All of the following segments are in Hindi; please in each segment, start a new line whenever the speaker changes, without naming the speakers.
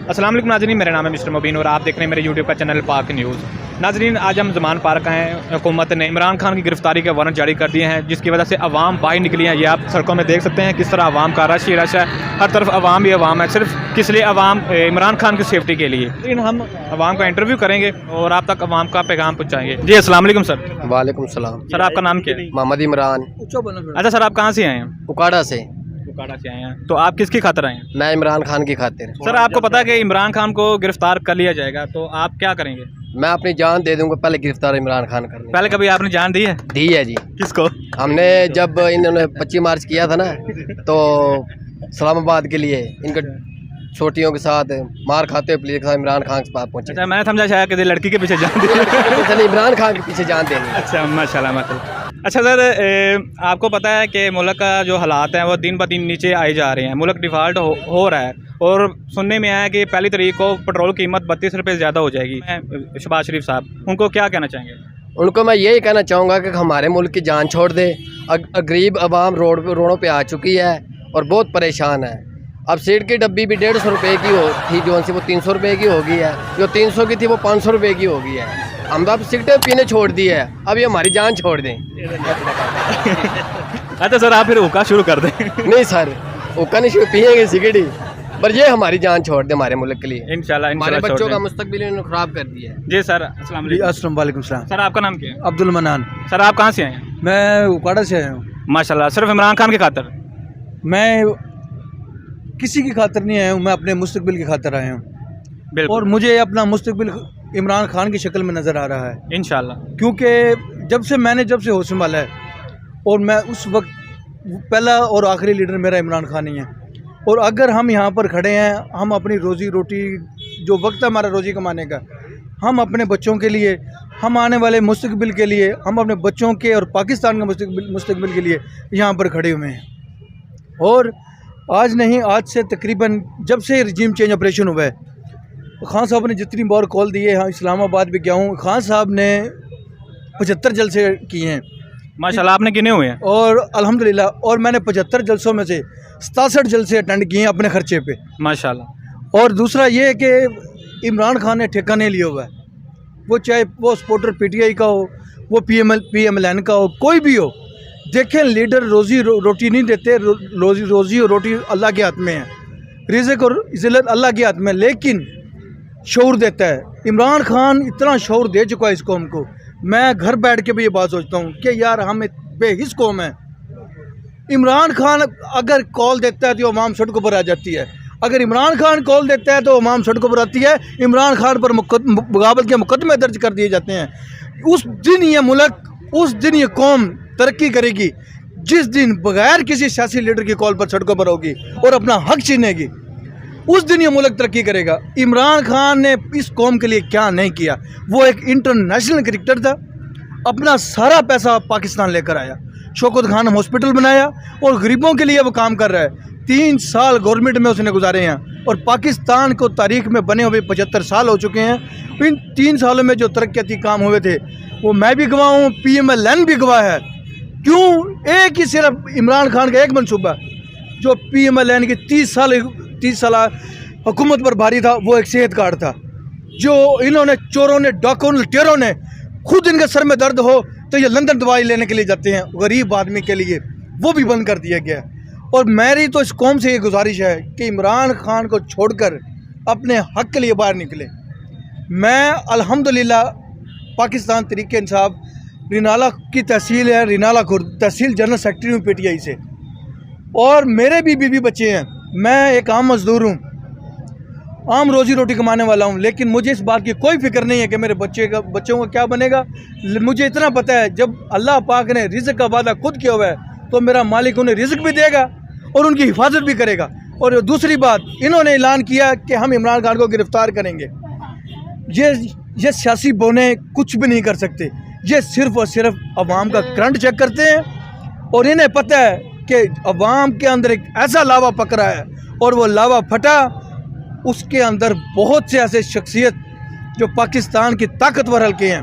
अस्सलाम वालेकुम नाज़रीन, मेरा नाम है मिस्टर मुबीन और आप देख रहे हैं मेरे यूट्यूब का चैनल पाक न्यूज़। नाज़रीन, आज हम ज़मान पार्क आए हैं। हुकूमत ने इमरान खान की गिरफ्तारी के वारंट जारी कर दिए हैं, जिसकी वजह से अवाम बाहर निकली है। ये आप सड़कों में देख सकते हैं किस तरह अवाम का रश ही रश है। हर तरफ अवाम ही अवाम है। सिर्फ किस लिए? अवाम इमरान खान की सेफ्टी के लिए। लेकिन हम अवाम का इंटरव्यू करेंगे और आप तक अवाम का पैगाम पहुँचाएंगे। जी अस्सलाम वालेकुम सर।
वालेकुम सलाम।
सर आपका नाम क्या है?
मोहम्मद इमरान।
अच्छा सर, आप कहाँ से आए हैं?
उकाड़ा से।
उकाड़ा से आए हैं, तो आप किसकी खातिर आए हैं?
मैं इमरान खान की खातिर।
सर आपको पता है कि इमरान खान को गिरफ्तार कर लिया जाएगा, तो आप क्या करेंगे?
मैं अपनी जान दे दूंगा पहले गिरफ्तार इमरान खान करने।
पहले कभी आपने जान दी है?
दी है जी।
किसको?
हमने जब इन्होंने 25 मार्च किया था ना, तो इस्लामाबाद के लिए इनके छोटियों के साथ मार खाते हुए पुलिस के साथ इमरान खान के पास पहुंचे।
अच्छा, मैंने समझा शायद किसी लड़की के पीछे जान दी।
चलिए इमरान खान के पीछे जान देनी।
अच्छा माशाल्लाह माशाल्लाह। अच्छा सर, आपको पता है कि मुल्क का जो हालात हैं वो दिन ब दिन नीचे आए जा रहे हैं। मुल्क डिफ़ॉल्ट हो रहा है और सुनने में आया है कि पहली तारीख को पेट्रोल की कीमत 32 रुपये ज़्यादा हो जाएगी। शहबाज शरीफ साहब, उनको क्या कहना चाहेंगे?
उनको मैं यही कहना चाहूँगा कि हमारे मुल्क की जान छोड़ दे। गरीब आवाम रोडों पे आ चुकी है और बहुत परेशान है। अब सीट की डब्बी भी 150 रुपये की थी, जो सी वो 300 रुपये की हो गई है। जो 300 की थी वो 500 रुपये की हो गई है। हम अब सिगरेट पीने छोड़ दी है, अब ये हमारी जान छोड़ दें।
अच्छा सर, आप फिर हुक्का शुरू कर दें।
नहीं सर, हुक्का नहीं पिएंगे सिगरेट ही, पर ये हमारी जान छोड़ दे हमारे मुल्क के लिए।
इंशाल्लाह
हमारे बच्चों का मुस्तकबिल इन्होंने खराब कर दिया है।
जी सर, अस्सलाम वालेकुम सर। सर आपका नाम क्या है?
अब्दुल मनान।
सर आप कहाँ से आए हैं?
मैं उकाड़ा से आया हूँ।
माशाल्लाह, सिर्फ इमरान खान की खातिर?
मैं किसी की खातिर नहीं आया हूँ, मैं अपने मुस्तकबिल की खातिर आया हूँ और मुझे अपना मुस्तकबिल इमरान खान की शक्ल में नज़र आ रहा है
इंशाल्लाह।
क्योंकि जब से होश संभाला है और मैं उस वक्त पहला और आखिरी लीडर मेरा इमरान खान ही है। और अगर हम यहाँ पर खड़े हैं, हम अपनी रोज़ी रोटी, जो वक्त है हमारा रोज़ी कमाने का, हम अपने बच्चों के लिए, हम आने वाले मुस्तकबिल के लिए, हम अपने बच्चों के और पाकिस्तान के मुस्तकबिल के लिए यहाँ पर खड़े हुए हैं। और आज नहीं, आज से तकरीबन जब से रजीम चेंज ऑपरेशन हुआ है, खान साहब ने जितनी बार कॉल दिए, हाँ इस्लामाबाद भी गया हूँ, खान साहब ने 75 जलसे किए हैं
माशाल्लाह। आपने गिने हुए हैं?
और अल्हम्दुलिल्लाह, और मैंने 75 जलसों में से 67 जलसे अटेंड किए हैं अपने खर्चे पे
माशाल्लाह।
और दूसरा ये है कि इमरान खान ने ठेका नहीं लिया हुआ है, वो चाहे वो सपोर्टर PTI का हो, वो PMLN का हो, कोई भी हो। देखें, लीडर रोज़ी रोटी नहीं देते, रोज़ी और रोटी अल्लाह के हाथ में है, रिज़्क़ और इज़्ज़त अल्लाह के हाथ में, लेकिन शऊर देता है। इमरान खान इतना शऊर दे चुका है इस कौम को। मैं घर बैठ के भी ये बात सोचता हूँ कि यार हम बेहिस कौम है। इमरान खान अगर कॉल देता है तो अवाम सड़कों पर आ जाती है, अगर इमरान खान कॉल देता है तो अवाम सड़कों पर आती है। इमरान खान पर बगावत के मुकदमे दर्ज कर दिए जाते हैं। उस दिन ये मुल्क, उस दिन ये कौम तरक्की करेगी जिस दिन बगैर किसी सियासी लीडर की कॉल पर सड़कों पर होगी और अपना हक छीनेगी, उस दिन ये मुल्क तरक्की करेगा। इमरान खान ने इस कौम के लिए क्या नहीं किया। वो एक इंटरनेशनल क्रिकेटर था, अपना सारा पैसा पाकिस्तान लेकर आया, शौकत खान हॉस्पिटल बनाया और गरीबों के लिए वो काम कर रहा है। 3 साल गवर्नमेंट में उसने गुजारे हैं और पाकिस्तान को तारीख में बने हुए 75 साल हो चुके हैं। इन 3 सालों में जो तरक्याती काम हुए थे वो मैं भी गवाह हूँ, PMLN भी गवाह है। क्यों? एक ही सिर्फ इमरान खान का एक मनसूबा जो PMLN की 30 साल हुकूमत पर भारी था, वो एक सेहत कार्ड था, जो इन्होंने चोरों ने, डाकुओं ने, लुटेरों ने, खुद इनके सर में दर्द हो तो ये लंदन दवाई लेने के लिए जाते हैं गरीब आदमी के लिए, वो भी बंद कर दिया गया। और मेरी तो इस कौम से ये गुजारिश है कि इमरान खान को छोड़कर अपने हक के लिए बाहर निकले। मैं अल्हम्दुलिल्लाह पाकिस्तान तहरीक इंसाफ रिनाला की तहसील है, रिनाला खुर्द तहसील जनरल सेक्रेटरी हूँ PTI से, और मेरे भी बीवी बच्चे हैं। मैं एक आम मजदूर हूँ, आम रोज़ी रोटी कमाने वाला हूँ, लेकिन मुझे इस बात की कोई फिक्र नहीं है कि मेरे बच्चों का क्या बनेगा। मुझे इतना पता है, जब अल्लाह पाक ने रिज़्क़ का वादा खुद किया हुआ है तो मेरा मालिक उन्हें रिज़्क़ भी देगा और उनकी हिफाजत भी करेगा। और दूसरी बात, इन्होंने ऐलान किया कि हम इमरान खान को गिरफ़्तार करेंगे। ये सियासी बोने कुछ भी नहीं कर सकते, ये सिर्फ़ और सिर्फ अवाम का करंट चेक करते हैं और इन्हें पता है कि अवाम के अंदर एक ऐसा लावा पकड़ा है और वो लावा फटा, उसके अंदर बहुत से ऐसे शख्सियत जो पाकिस्तान की ताकतवर हल्के हैं,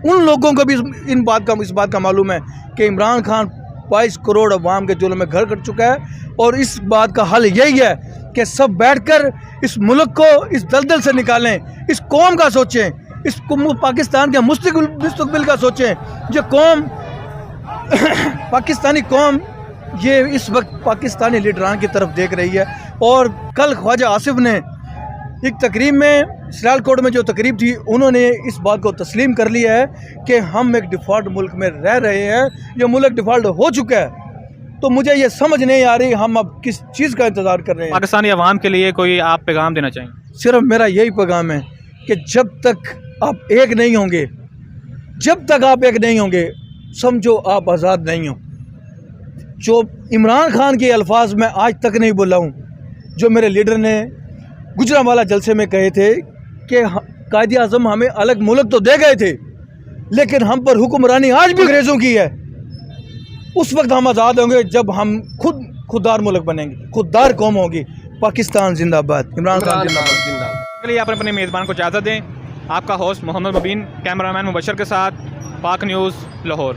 उन लोगों को भी इस बात का मालूम है कि इमरान खान 22 करोड़ अवाम के दिलों में घर कर चुका है। और इस बात का हल यही है कि सब बैठकर इस मुल्क को इस दलदल से निकालें, इस कौम का सोचें, इस पाकिस्तान के मुस्तकबिल का सोचें। जो कौम पाकिस्तानी कौम ये इस वक्त पाकिस्तानी लीडरान की तरफ देख रही है। और कल ख्वाजा आसिफ ने एक तकरीब में, सियालकोट में जो तकरीब थी, उन्होंने इस बात को तस्लीम कर लिया है कि हम एक डिफ़ॉल्ट मुल्क में रह रहे हैं, ये मुल्क डिफ़ॉल्ट हो चुका है। तो मुझे ये समझ नहीं आ रही हम अब किस चीज़ का इंतज़ार कर रहे हैं।
पाकिस्तानी अवाम के लिए कोई आप पैगाम देना चाहेंगे?
सिर्फ मेरा यही पैगाम है कि जब तक आप एक नहीं होंगे, जब तक आप एक नहीं होंगे, समझो आप आज़ाद नहीं हो। जो इमरान खान के अल्फाज मैं आज तक नहीं बोला हूँ, जो मेरे लीडर ने गुजरांवाला जलसे में कहे थे कि कायदे आज़म हमें अलग मुल्क तो दे गए थे, लेकिन हम पर हुक्मरानी आज भी अंग्रेज़ों की है। उस वक्त हम आज़ाद होंगे जब हम खुददार मुल्क बनेंगे, खुददार कौम होगी। पाकिस्तान जिंदाबाद, इमरान खान जिंदाबाद।
के लिए आप अपने मेज़बान को इजाज़त दें। आपका होस्ट मोहम्मद मुबीन, कैमरामैन मुबशर के साथ, पाक न्यूज़ लाहौर।